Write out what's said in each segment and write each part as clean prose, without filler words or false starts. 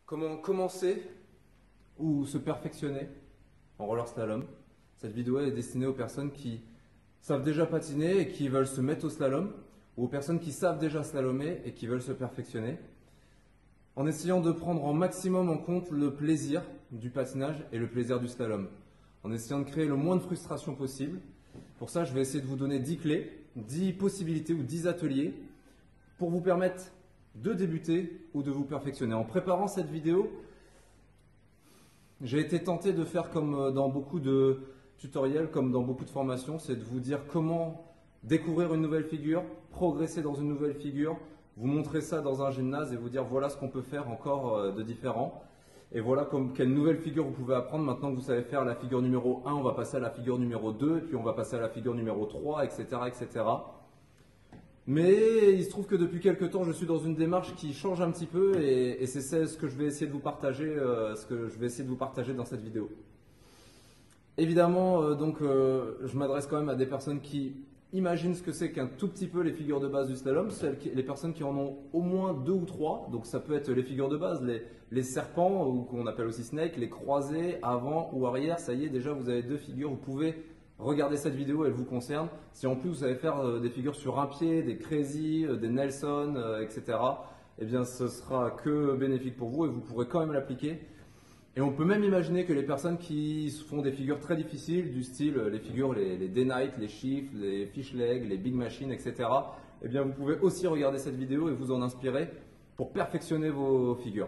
Comment commencer ou se perfectionner en roller slalom. Cette vidéo est destinée aux personnes qui savent déjà patiner et qui veulent se mettre au slalom, ou aux personnes qui savent déjà slalomer et qui veulent se perfectionner, en essayant de prendre en maximum en compte le plaisir du patinage et le plaisir du slalom, en essayant de créer le moins de frustration possible. Pour ça, je vais essayer de vous donner 10 clés, 10 possibilités ou 10 ateliers pour vous permettre de débuter ou de vous perfectionner. En préparant cette vidéo, j'ai été tenté de faire comme dans beaucoup de tutoriels, comme dans beaucoup de formations, c'est de vous dire comment découvrir une nouvelle figure, progresser dans une nouvelle figure, vous montrer ça dans un gymnase et vous dire voilà ce qu'on peut faire encore de différent. Et voilà quelle nouvelle figure vous pouvez apprendre. Maintenant que vous savez faire la figure numéro 1, on va passer à la figure numéro 2, et puis on va passer à la figure numéro 3, etc. etc. Mais il se trouve que depuis quelques temps, je suis dans une démarche qui change un petit peu et c'est ce que je vais essayer de vous partager, dans cette vidéo. Évidemment, je m'adresse quand même à des personnes qui imaginent ce que c'est qu'un tout petit peu les figures de base du slalom, les personnes qui en ont au moins 2 ou 3. Donc ça peut être les figures de base, les serpents, ou qu'on appelle aussi snake, les croisés, avant ou arrière. Ça y est, déjà vous avez 2 figures, vous pouvez regardez cette vidéo, elle vous concerne. Si en plus vous savez faire des figures sur un pied, des crazy, des Nelson, etc., eh bien ce sera que bénéfique pour vous et vous pourrez quand même l'appliquer. Et on peut même imaginer que les personnes qui font des figures très difficiles, du style les figures, les day night, les shifts, les fish legs, les big machines, etc., eh bien vous pouvez aussi regarder cette vidéo et vous en inspirer pour perfectionner vos figures.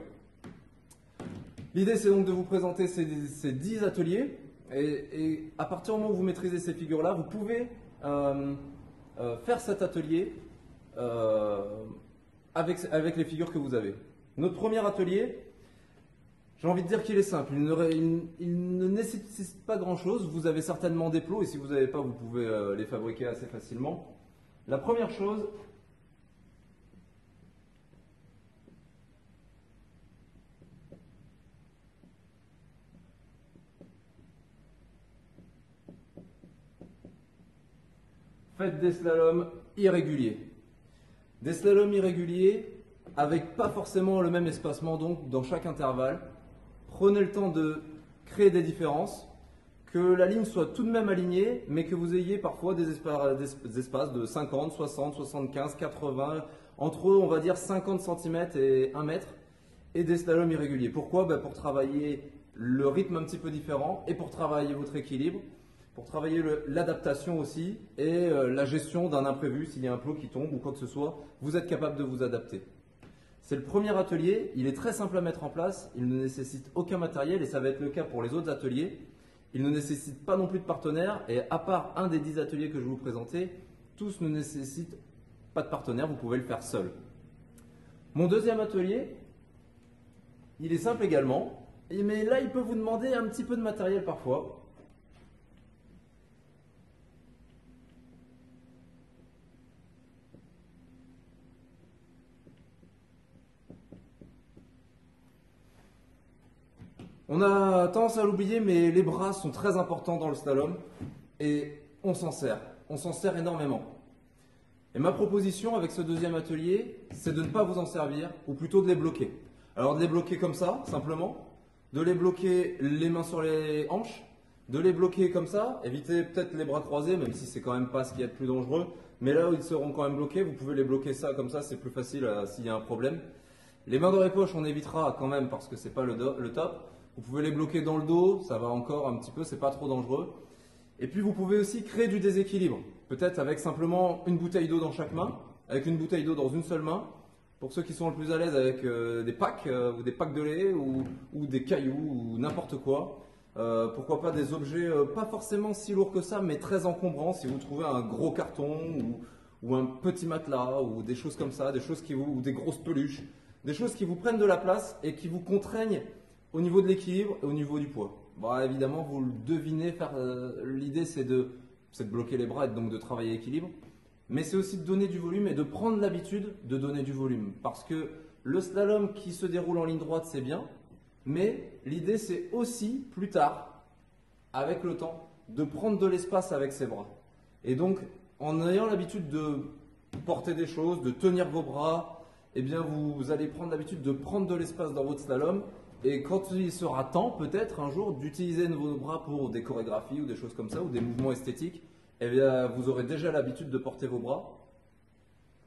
L'idée c'est donc de vous présenter ces 10 ateliers. Et à partir du moment où vous maîtrisez ces figures-là, vous pouvez faire cet atelier avec les figures que vous avez. Notre premier atelier, j'ai envie de dire qu'il est simple. Il ne nécessite pas grand-chose. Vous avez certainement des plots et si vous n'avez pas, vous pouvez les fabriquer assez facilement. La première chose, faites des slaloms irréguliers. Des slaloms irréguliers avec pas forcément le même espacement donc dans chaque intervalle. Prenez le temps de créer des différences, que la ligne soit tout de même alignée, mais que vous ayez parfois des espaces de 50, 60, 75, 80, entre on va dire 50 cm et 1 mètre, et des slaloms irréguliers. Pourquoi? Pour travailler le rythme un petit peu différent et pour travailler votre équilibre, pour travailler l'adaptation aussi et la gestion d'un imprévu, s'il y a un plot qui tombe ou quoi que ce soit, vous êtes capable de vous adapter. C'est le premier atelier, il est très simple à mettre en place, il ne nécessite aucun matériel et ça va être le cas pour les autres ateliers. Il ne nécessite pas non plus de partenaire et à part un des 10 ateliers que je vais vous présenter, tous ne nécessitent pas de partenaire, vous pouvez le faire seul. Mon deuxième atelier, il est simple également, mais là il peut vous demander un petit peu de matériel parfois. On a tendance à l'oublier, mais les bras sont très importants dans le slalom et on s'en sert énormément. Et ma proposition avec ce deuxième atelier, c'est de ne pas vous en servir, ou plutôt de les bloquer. Alors de les bloquer comme ça, simplement, de les bloquer les mains sur les hanches, de les bloquer comme ça, évitez peut-être les bras croisés, même si c'est quand même pas ce qu'il y a de plus dangereux, mais là où ils seront quand même bloqués, vous pouvez les bloquer ça comme ça, c'est plus facile s'il y a un problème. Les mains dans les poches, on évitera quand même parce que c'est pas le top. Vous pouvez les bloquer dans le dos, ça va encore un petit peu, c'est pas trop dangereux. Et puis vous pouvez aussi créer du déséquilibre, peut-être avec simplement une bouteille d'eau dans chaque main, avec une bouteille d'eau dans une seule main. Pour ceux qui sont le plus à l'aise avec des packs ou des packs de lait ou des cailloux ou n'importe quoi. Pourquoi pas des objets pas forcément si lourds que ça, mais très encombrants. Si vous trouvez un gros carton ou un petit matelas ou des choses comme ça, ou des grosses peluches, des choses qui vous prennent de la place et qui vous contraignent au niveau de l'équilibre et au niveau du poids. Bon, évidemment, vous le devinez, l'idée c'est de bloquer les bras et donc de travailler l'équilibre. Mais c'est aussi de donner du volume et de prendre l'habitude de donner du volume. Parce que le slalom qui se déroule en ligne droite, c'est bien. Mais l'idée c'est aussi, plus tard, avec le temps, de prendre de l'espace avec ses bras. Et donc, en ayant l'habitude de porter des choses, de tenir vos bras, eh bien vous allez prendre l'habitude de prendre de l'espace dans votre slalom et quand il sera temps, peut-être un jour, d'utiliser vos bras pour des chorégraphies ou des choses comme ça, ou des mouvements esthétiques, eh bien vous aurez déjà l'habitude de porter vos bras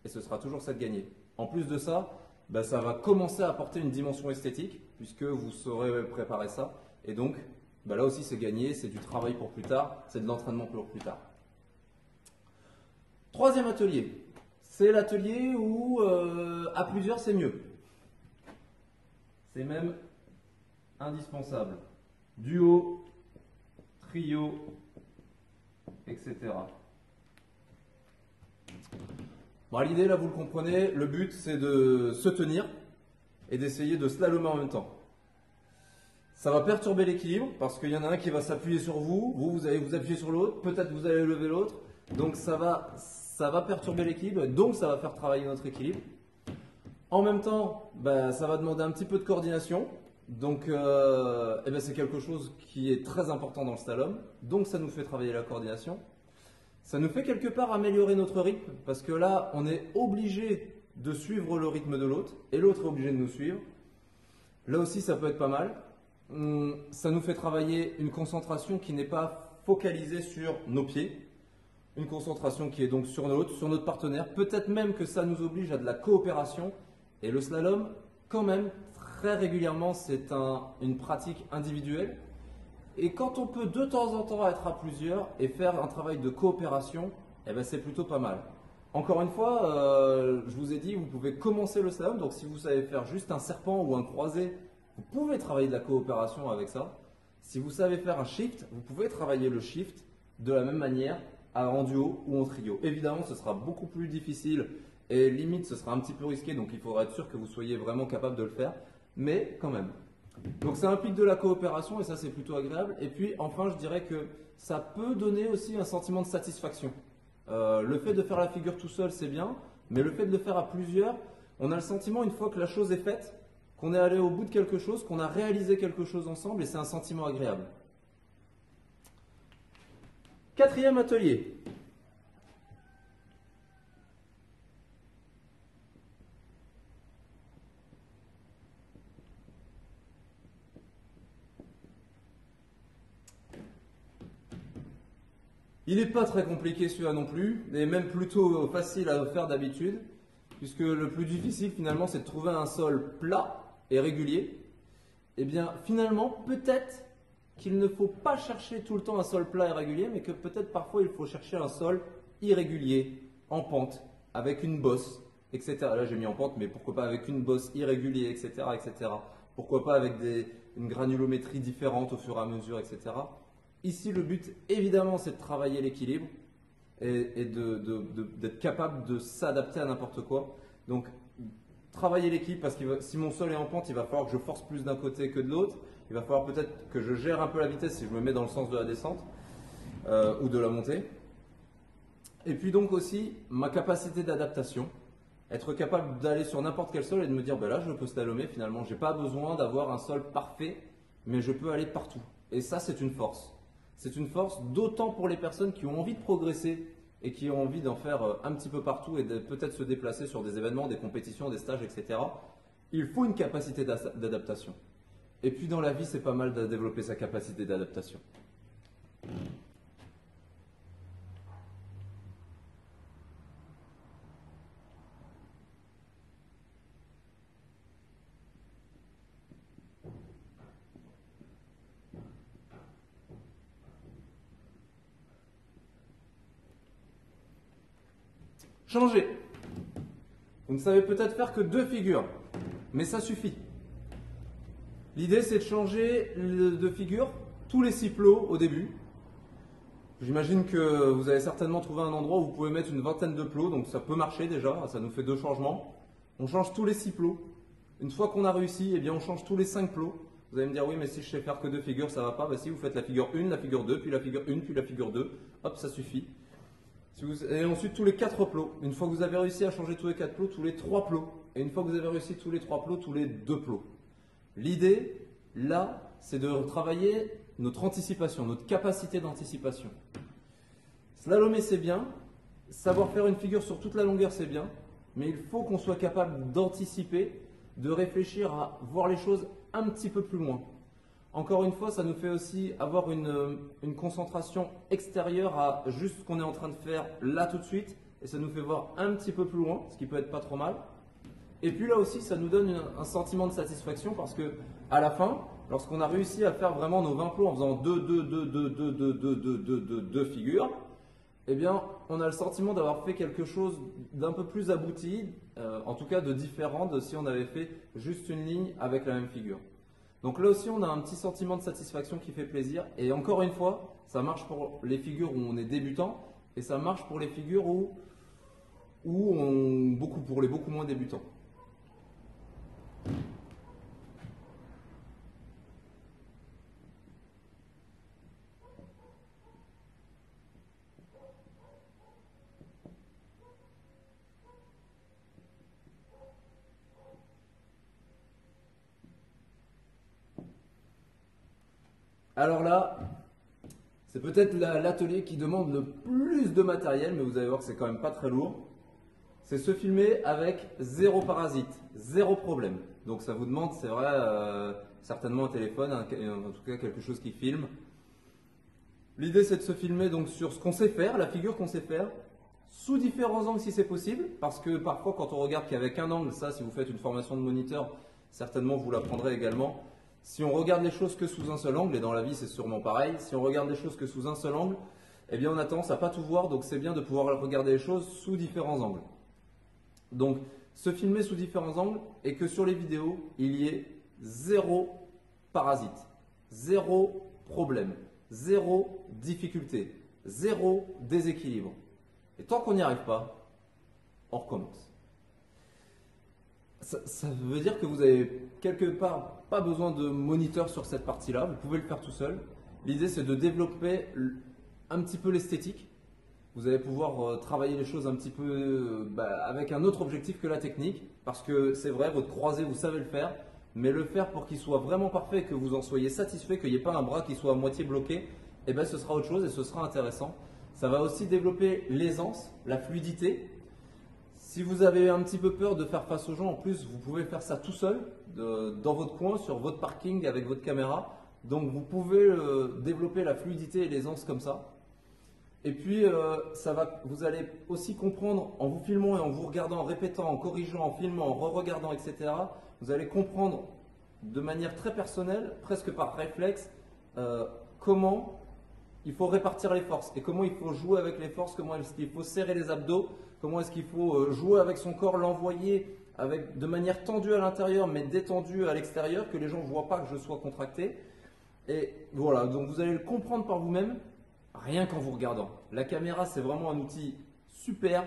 et ce sera toujours ça de gagner. En plus de ça, bah, ça va commencer à apporter une dimension esthétique puisque vous saurez préparer ça et donc bah, là aussi c'est gagné, c'est du travail pour plus tard, c'est de l'entraînement pour plus tard. Troisième atelier, c'est l'atelier où à plusieurs c'est mieux. C'est même indispensable. Duo, trio, etc. Bon, l'idée là vous le comprenez, le but c'est de se tenir et d'essayer de slalomer en même temps. Ça va perturber l'équilibre parce qu'il y en a un qui va s'appuyer sur vous, vous allez vous appuyer sur l'autre, peut-être vous allez lever l'autre, donc ça va perturber l'équilibre, donc ça va faire travailler notre équilibre. En même temps, bah, ça va demander un petit peu de coordination, donc eh ben, c'est quelque chose qui est très important dans le slalom, donc ça nous fait travailler la coordination. Ça nous fait quelque part améliorer notre rythme, parce que là, on est obligé de suivre le rythme de l'autre, et l'autre est obligé de nous suivre. Là aussi, ça peut être pas mal. Ça nous fait travailler une concentration qui n'est pas focalisée sur nos pieds, une concentration qui est donc sur l'autre, sur notre partenaire. Peut-être même que ça nous oblige à de la coopération. Et le slalom, quand même, très régulièrement, c'est une pratique individuelle. Et quand on peut de temps en temps être à plusieurs et faire un travail de coopération, eh ben c'est plutôt pas mal. Encore une fois, je vous ai dit, vous pouvez commencer le slalom. Donc si vous savez faire juste un serpent ou un croisé, vous pouvez travailler de la coopération avec ça. Si vous savez faire un shift, vous pouvez travailler le shift de la même manière en duo ou en trio. Évidemment, ce sera beaucoup plus difficile et limite, ce sera un petit peu risqué. Donc il faudra être sûr que vous soyez vraiment capable de le faire. Mais quand même. Donc ça implique de la coopération et ça c'est plutôt agréable. Et puis enfin je dirais que ça peut donner aussi un sentiment de satisfaction. Le fait de faire la figure tout seul c'est bien, mais le fait de le faire à plusieurs, on a le sentiment une fois que la chose est faite, qu'on est allé au bout de quelque chose, qu'on a réalisé quelque chose ensemble et c'est un sentiment agréable. Quatrième atelier. Il n'est pas très compliqué celui-là non plus, et même plutôt facile à faire d'habitude, puisque le plus difficile finalement c'est de trouver un sol plat et régulier. Et bien finalement peut-être qu'il ne faut pas chercher tout le temps un sol plat et régulier, mais que peut-être parfois il faut chercher un sol irrégulier, en pente, avec une bosse, etc. Là j'ai mis en pente, mais pourquoi pas avec une bosse irrégulier, etc. etc. Pourquoi pas avec une granulométrie différente au fur et à mesure, etc. Ici, le but, évidemment, c'est de travailler l'équilibre et d'être capable de s'adapter à n'importe quoi. Donc, travailler l'équilibre parce que si mon sol est en pente, il va falloir que je force plus d'un côté que de l'autre. Il va falloir peut-être que je gère un peu la vitesse si je me mets dans le sens de la descente ou de la montée. Et puis donc aussi, ma capacité d'adaptation. Être capable d'aller sur n'importe quel sol et de me dire, ben là, je peux slalomer finalement. Je n'ai pas besoin d'avoir un sol parfait, mais je peux aller partout. Et ça, c'est une force. C'est une force d'autant pour les personnes qui ont envie de progresser et qui ont envie d'en faire un petit peu partout et de peut-être se déplacer sur des événements, des compétitions, des stages, etc. Il faut une capacité d'adaptation. Et puis dans la vie, c'est pas mal de développer sa capacité d'adaptation. Changer. Vous ne savez peut-être faire que 2 figures, mais ça suffit. L'idée, c'est de changer de figure tous les 6 plots au début. J'imagine que vous avez certainement trouvé un endroit où vous pouvez mettre une vingtaine de plots, donc ça peut marcher déjà, ça nous fait 2 changements. On change tous les 6 plots. Une fois qu'on a réussi, eh bien on change tous les 5 plots. Vous allez me dire, oui, mais si je sais faire que 2 figures, ça ne va pas. Bah, si vous faites la figure 1, la figure 2, puis la figure 1, puis la figure 2, hop, ça suffit. Et ensuite tous les 4 plots. Une fois que vous avez réussi à changer tous les 4 plots, tous les 3 plots. Et une fois que vous avez réussi tous les 3 plots, tous les 2 plots. L'idée, là, c'est de travailler notre anticipation, notre capacité d'anticipation. Slalomer, c'est bien. Savoir faire une figure sur toute la longueur, c'est bien. mais il faut qu'on soit capable d'anticiper, de réfléchir à voir les choses un petit peu plus loin. Encore une fois, ça nous fait aussi avoir une concentration extérieure à juste ce qu'on est en train de faire là tout de suite, et ça nous fait voir un petit peu plus loin, ce qui peut être pas trop mal. Et puis là aussi, ça nous donne un sentiment de satisfaction parce que à la fin, lorsqu'on a réussi à faire vraiment nos 20 plots en faisant deux figures, eh bien, on a le sentiment d'avoir fait quelque chose d'un peu plus abouti, en tout cas de différent de si on avait fait juste une ligne avec la même figure. Donc là aussi, on a un petit sentiment de satisfaction qui fait plaisir. Et encore une fois, ça marche pour les figures où on est débutant et ça marche pour les figures pour les beaucoup moins débutants. Alors là, c'est peut-être l'atelier qui demande le plus de matériel, mais vous allez voir que c'est quand même pas très lourd. C'est se filmer avec zéro parasite, zéro problème. Donc ça vous demande, c'est vrai, certainement un téléphone, en tout cas quelque chose qui filme. L'idée c'est de se filmer donc sur ce qu'on sait faire, la figure qu'on sait faire, sous différents angles si c'est possible, parce que parfois quand on regarde qu'avec un angle, ça si vous faites une formation de moniteur, certainement vous l'apprendrez également. Si on regarde les choses que sous un seul angle, et dans la vie c'est sûrement pareil, si on regarde les choses que sous un seul angle, eh bien on a tendance à pas tout voir, donc c'est bien de pouvoir regarder les choses sous différents angles. Donc se filmer sous différents angles et que sur les vidéos, il y ait zéro parasite, zéro problème, zéro difficulté, zéro déséquilibre. Et tant qu'on n'y arrive pas, on recommence. Ça veut dire que vous avez quelque part pas besoin de moniteur sur cette partie-là, vous pouvez le faire tout seul. L'idée c'est de développer un petit peu l'esthétique. Vous allez pouvoir travailler les choses un petit peu avec un autre objectif que la technique, parce que c'est vrai, votre croisé vous savez le faire, mais le faire pour qu'il soit vraiment parfait, que vous en soyez satisfait, qu'il n'y ait pas un bras qui soit à moitié bloqué, et ce sera autre chose et ce sera intéressant. Ça va aussi développer l'aisance, la fluidité. Si vous avez un petit peu peur de faire face aux gens, en plus, vous pouvez faire ça tout seul, dans votre coin, sur votre parking, avec votre caméra. Donc, vous pouvez développer la fluidité et l'aisance comme ça. Et puis, vous allez aussi comprendre, en vous filmant et en vous regardant, en répétant, en corrigeant, en filmant, en re-regardant, etc., vous allez comprendre de manière très personnelle, presque par réflexe, comment il faut répartir les forces et comment il faut jouer avec les forces, comment est-ce qu'il faut serrer les abdos, comment est-ce qu'il faut jouer avec son corps, l'envoyer de manière tendue à l'intérieur mais détendue à l'extérieur, que les gens ne voient pas que je sois contracté. Et voilà, donc vous allez le comprendre par vous-même, rien qu'en vous regardant. La caméra, c'est vraiment un outil super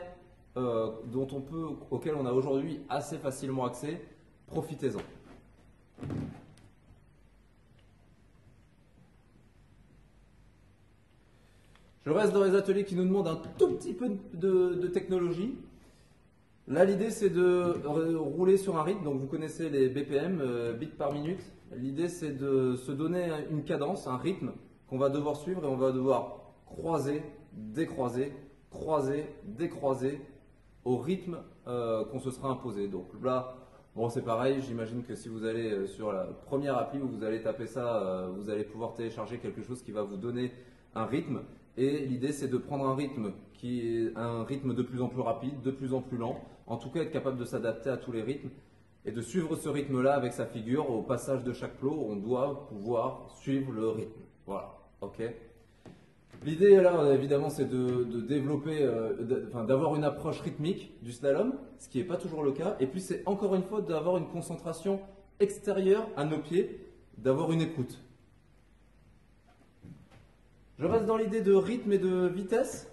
auquel on a aujourd'hui assez facilement accès. Profitez-en. Je reste dans les ateliers qui nous demandent un tout petit peu de technologie. Là, l'idée, c'est de rouler sur un rythme. Donc, vous connaissez les BPM, bits par minute. L'idée, c'est de se donner une cadence, un rythme qu'on va devoir suivre et on va devoir croiser, décroiser, croiser, décroiser au rythme qu'on se sera imposé. Donc là, bon, c'est pareil. J'imagine que si vous allez sur la première appli où vous allez taper ça, vous allez pouvoir télécharger quelque chose qui va vous donner un rythme. Et l'idée, c'est de prendre un rythme qui est un rythme de plus en plus rapide, de plus en plus lent. En tout cas, être capable de s'adapter à tous les rythmes et de suivre ce rythme-là avec sa figure. Au passage de chaque plot, on doit pouvoir suivre le rythme. Voilà, ok. L'idée là, évidemment, c'est de développer, d'avoir une approche rythmique du slalom, ce qui n'est pas toujours le cas. Et puis, c'est encore une fois d'avoir une concentration extérieure à nos pieds, d'avoir une écoute. Je reste dans l'idée de rythme et de vitesse.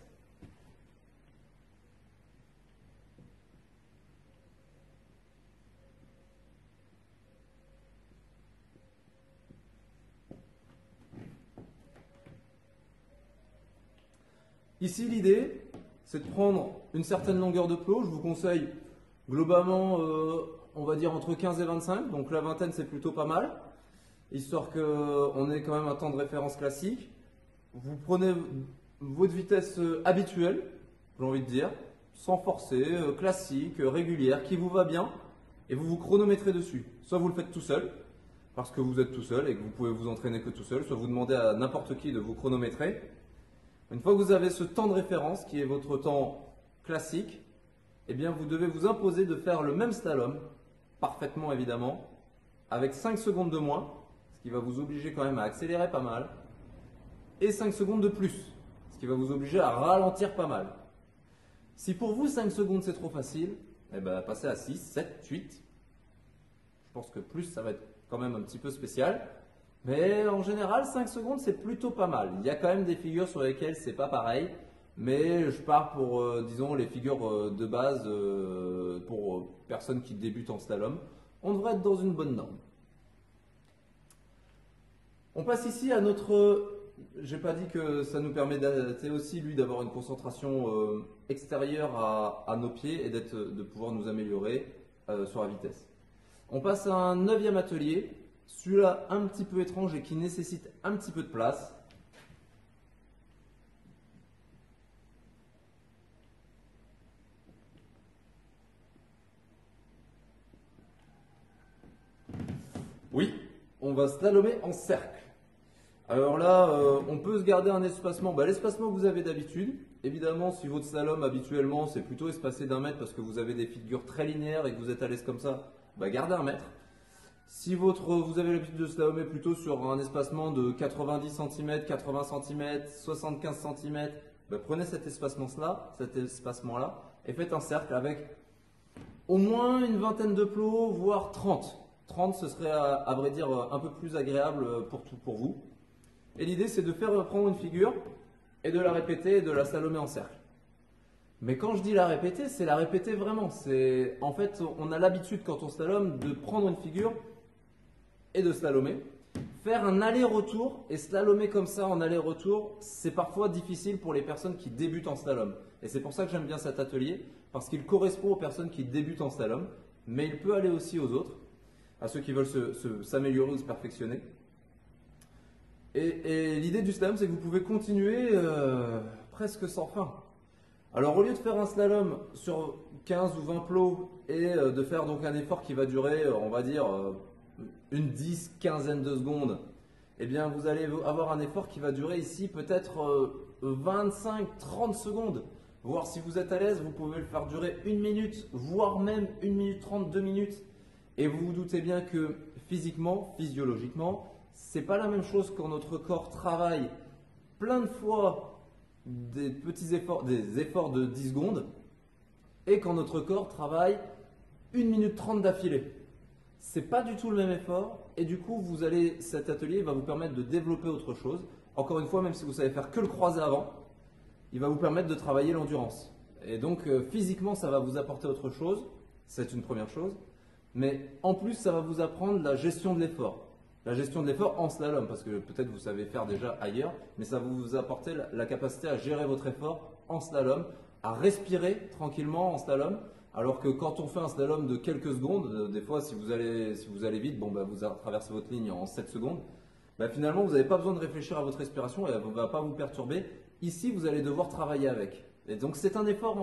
Ici, l'idée, c'est de prendre une certaine longueur de plot. Je vous conseille globalement, on va dire entre 15 et 25. Donc la vingtaine, c'est plutôt pas mal, histoire qu'on ait quand même un temps de référence classique. Vous prenez votre vitesse habituelle, j'ai envie de dire. sans forcer, classique, régulière, qui vous va bien, et vous vous chronométrez dessus. Soit vous le faites tout seul, parce que vous êtes tout seul et que vous pouvez vous entraîner que tout seul, soit vous demandez à n'importe qui de vous chronométrer. Une fois que vous avez ce temps de référence, qui est votre temps classique, eh bien vous devez vous imposer de faire le même slalom, parfaitement évidemment, avec 5 secondes de moins, ce qui va vous obliger quand même à accélérer pas mal, et 5 secondes de plus, ce qui va vous obliger à ralentir pas mal. Si pour vous 5 secondes c'est trop facile, eh bien passez à 6, 7, 8. Je pense que plus ça va être quand même un petit peu spécial. Mais en général 5 secondes c'est plutôt pas mal. Il y a quand même des figures sur lesquelles c'est pas pareil. Mais je pars pour disons les figures de base pour personnes qui débutent en slalom. On devrait être dans une bonne norme. On passe ici à notre... J'ai pas dit que ça nous permet aussi lui d'avoir une concentration extérieure à nos pieds et de pouvoir nous améliorer sur la vitesse. On passe à un 9e atelier, celui-là un petit peu étrange et qui nécessite un petit peu de place. Oui, on va slalomer en cercle. Alors là, on peut se garder un espacement, l'espacement que vous avez d'habitude. Évidemment, si votre slalom habituellement c'est plutôt espacé d'1 mètre parce que vous avez des figures très linéaires et que vous êtes à l'aise comme ça, gardez 1 mètre. Si vous avez l'habitude de slalomer plutôt sur un espacement de 90 cm, 80 cm, 75 cm, prenez cet espacement-là et faites un cercle avec au moins une vingtaine de plots, voire 30. 30, ce serait à vrai dire un peu plus agréable pour vous. Et l'idée, c'est de faire prendre une figure et de la répéter et de la slalomer en cercle. Mais quand je dis la répéter, c'est la répéter vraiment. En fait, on a l'habitude quand on slalome de prendre une figure et de slalomer. Faire un aller-retour et slalomer comme ça en aller-retour, c'est parfois difficile pour les personnes qui débutent en slalom. Et c'est pour ça que j'aime bien cet atelier, parce qu'il correspond aux personnes qui débutent en slalom, mais il peut aller aussi aux autres, à ceux qui veulent s'améliorer ou se perfectionner. Et l'idée du slalom, c'est que vous pouvez continuer presque sans fin. Alors au lieu de faire un slalom sur 15 ou 20 plots et de faire donc un effort qui va durer, on va dire, une quinzaine de secondes, eh bien vous allez avoir un effort qui va durer ici peut-être 25-30 secondes. Voire si vous êtes à l'aise, vous pouvez le faire durer 1 minute, voire même 1 minute 30, 2 minutes. Et vous vous doutez bien que physiquement, physiologiquement, c'est pas la même chose quand notre corps travaille plein de fois des efforts de 10 secondes et quand notre corps travaille 1 minute 30 d'affilée. C'est pas du tout le même effort et du coup cet atelier va vous permettre de développer autre chose. Encore une fois, même si vous savez faire que le croisé avant, il va vous permettre de travailler l'endurance. Et donc physiquement ça va vous apporter autre chose, c'est une première chose, mais en plus ça va vous apprendre la gestion de l'effort. La gestion de l'effort en slalom, parce que peut-être vous savez faire déjà ailleurs, mais ça va vous apporter la capacité à gérer votre effort en slalom, à respirer tranquillement en slalom, alors que quand on fait un slalom de quelques secondes, des fois si vous allez vite, vous traversez votre ligne en 7 secondes, finalement vous n'avez pas besoin de réfléchir à votre respiration et elle ne va pas vous perturber. Ici vous allez devoir travailler avec. Et donc c'est un effort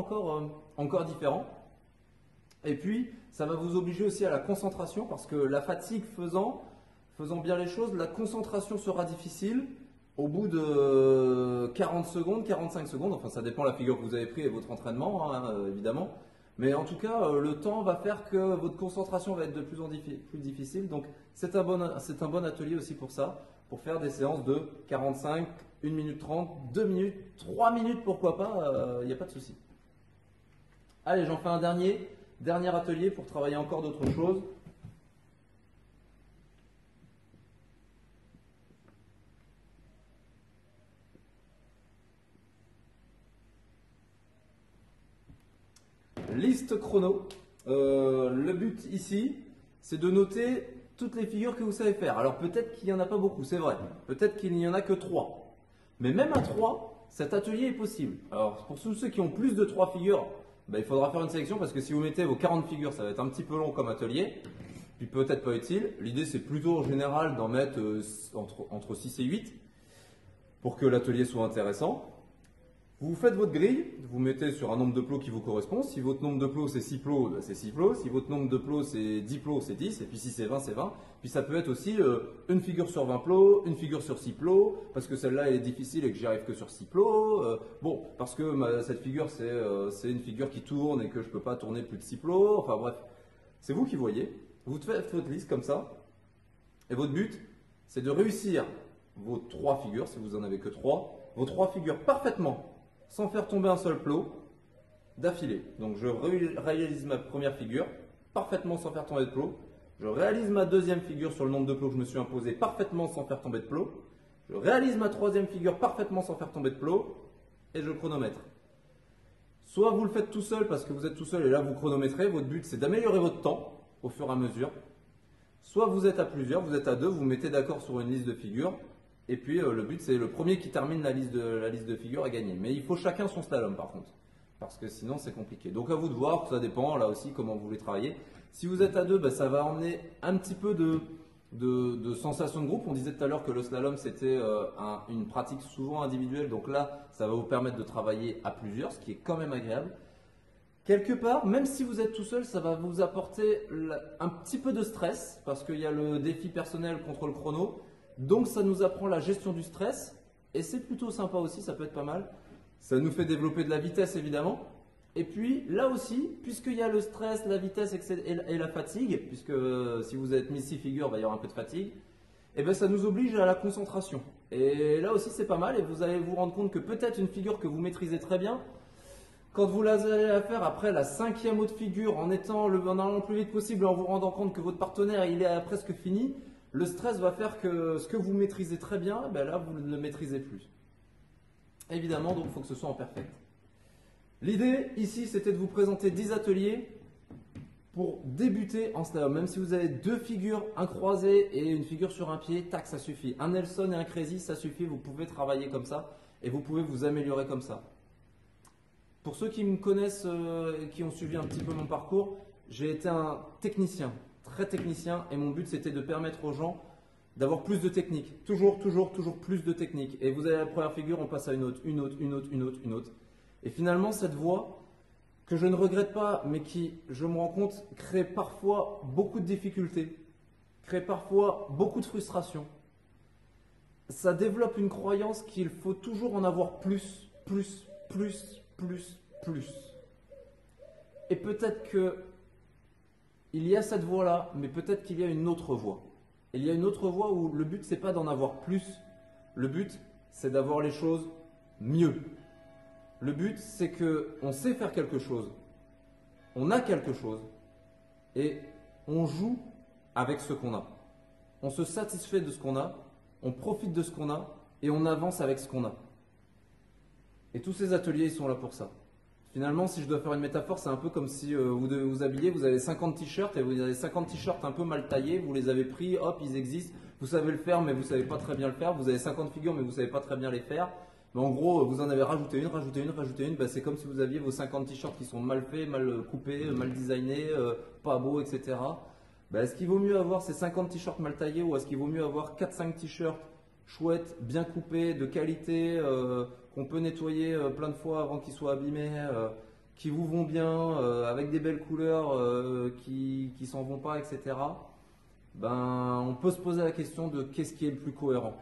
encore différent. Et puis ça va vous obliger aussi à la concentration, parce que la fatigue faisant bien les choses, la concentration sera difficile au bout de 40 secondes, 45 secondes, enfin ça dépend de la figure que vous avez pris et votre entraînement évidemment, mais en tout cas le temps va faire que votre concentration va être de plus en plus difficile, donc c'est un bon atelier aussi pour ça, pour faire des séances de 45, 1 minute 30, 2 minutes, 3 minutes pourquoi pas, il n'y a pas de souci. Allez, j'en fais un dernier atelier pour travailler encore d'autres choses. Liste chrono. Le but ici, c'est de noter toutes les figures que vous savez faire. Alors peut-être qu'il n'y en a pas beaucoup, c'est vrai. Peut-être qu'il n'y en a que 3. Mais même à 3, cet atelier est possible. Alors pour tous ceux qui ont plus de 3 figures, il faudra faire une sélection parce que si vous mettez vos 40 figures, ça va être un petit peu long comme atelier. Puis peut-être pas utile. L'idée c'est plutôt en général d'en mettre entre 6 et 8 pour que l'atelier soit intéressant. Vous faites votre grille, vous mettez sur un nombre de plots qui vous correspond. Si votre nombre de plots c'est 6 plots, c'est 6 plots. Si votre nombre de plots c'est 10 plots, c'est 10. Et puis si c'est 20, c'est 20. Puis ça peut être aussi une figure sur 20 plots, une figure sur 6 plots, parce que celle-là elle est difficile et que j'y arrive que sur 6 plots. Bon, parce que cette figure c'est une figure qui tourne et que je ne peux pas tourner plus de 6 plots. Enfin bref, c'est vous qui voyez. Vous faites votre liste comme ça. Et votre but, c'est de réussir vos 3 figures, si vous en avez que 3, vos 3 figures parfaitement, sans faire tomber un seul plot, d'affilée. Donc je réalise ma première figure, parfaitement sans faire tomber de plot. Je réalise ma deuxième figure sur le nombre de plots que je me suis imposé, parfaitement sans faire tomber de plot. Je réalise ma troisième figure, parfaitement sans faire tomber de plot. Et je chronomètre. Soit vous le faites tout seul parce que vous êtes tout seul et là vous chronométrez. Votre but c'est d'améliorer votre temps au fur et à mesure. Soit vous êtes à plusieurs, vous êtes à deux, vous vous mettez d'accord sur une liste de figures. Et puis le but c'est le premier qui termine la liste de figures à gagner. Mais il faut chacun son slalom par contre. Parce que sinon c'est compliqué. Donc à vous de voir, ça dépend là aussi comment vous voulez travailler. Si vous êtes à deux, ça va emmener un petit peu de sensation de groupe. On disait tout à l'heure que le slalom c'était une pratique souvent individuelle. Donc là, ça va vous permettre de travailler à plusieurs, ce qui est quand même agréable. Quelque part, même si vous êtes tout seul, ça va vous apporter un petit peu de stress parce qu'il y a le défi personnel contre le chrono. Donc ça nous apprend la gestion du stress et c'est plutôt sympa aussi, ça peut être pas mal. Ça nous fait développer de la vitesse évidemment. Et puis là aussi, puisqu'il y a le stress, la vitesse et la fatigue, puisque si vous êtes mis 6 figures, il y aura un peu de fatigue, et bien ça nous oblige à la concentration. Et là aussi c'est pas mal et vous allez vous rendre compte que peut-être une figure que vous maîtrisez très bien, quand vous allez la faire après la 5e autre figure en allant le plus vite possible, en vous rendant compte que votre partenaire il est presque fini, le stress va faire que ce que vous maîtrisez très bien, là vous ne le maîtrisez plus. Évidemment, donc il faut que ce soit en perfect. L'idée ici, c'était de vous présenter 10 ateliers pour débuter en slalom. Même si vous avez 2 figures, un croisé et une figure sur un pied, tac, ça suffit. Un Nelson et un Crazy, ça suffit. Vous pouvez travailler comme ça et vous pouvez vous améliorer comme ça. Pour ceux qui me connaissent et qui ont suivi un petit peu mon parcours, j'ai été un technicien, très technicien, et mon but c'était de permettre aux gens d'avoir plus de technique. Toujours plus de technique. Et vous avez la première figure, on passe à une autre, une autre, une autre, une autre, une autre. Et finalement, cette voie, que je ne regrette pas, mais qui, je me rends compte, crée parfois beaucoup de difficultés, crée parfois beaucoup de frustration. Ça développe une croyance qu'il faut toujours en avoir plus. Et peut-être qu'il y a cette voie-là, mais peut-être qu'il y a une autre voie. Il y a une autre voie où le but, c'est pas d'en avoir plus. Le but, c'est d'avoir les choses mieux. Le but, c'est qu'on sait faire quelque chose, on a quelque chose et on joue avec ce qu'on a. On se satisfait de ce qu'on a, on profite de ce qu'on a et on avance avec ce qu'on a. Et tous ces ateliers, ils sont là pour ça. Finalement, si je dois faire une métaphore, c'est un peu comme si vous devez vous habiller, vous avez 50 t-shirts et vous avez 50 t-shirts un peu mal taillés, vous les avez pris, hop, ils existent, vous savez le faire mais vous ne savez pas très bien le faire, vous avez 50 figures mais vous ne savez pas très bien les faire. Mais en gros, vous en avez rajouté une, c'est comme si vous aviez vos 50 t-shirts qui sont mal faits, mal coupés, mal designés, pas beaux, etc. Est-ce qu'il vaut mieux avoir ces 50 t-shirts mal taillés ou est-ce qu'il vaut mieux avoir 4-5 t-shirts chouettes, bien coupés, de qualité, qu'on peut nettoyer plein de fois avant qu'ils soient abîmés, qui vous vont bien, avec des belles couleurs, qui s'en vont pas, etc. On peut se poser la question de qu'est-ce qui est le plus cohérent.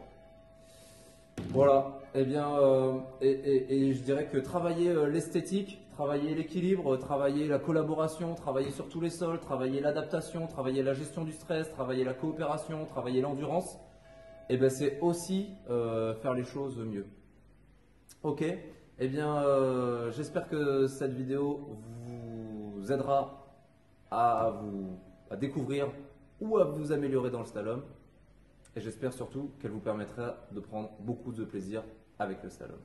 Voilà, et je dirais que travailler l'esthétique, travailler l'équilibre, travailler la collaboration, travailler sur tous les sols, travailler l'adaptation, travailler la gestion du stress, travailler la coopération, travailler l'endurance, c'est aussi faire les choses mieux. Ok, j'espère que cette vidéo vous aidera à découvrir ou à vous améliorer dans le slalom. Et j'espère surtout qu'elle vous permettra de prendre beaucoup de plaisir avec le slalom.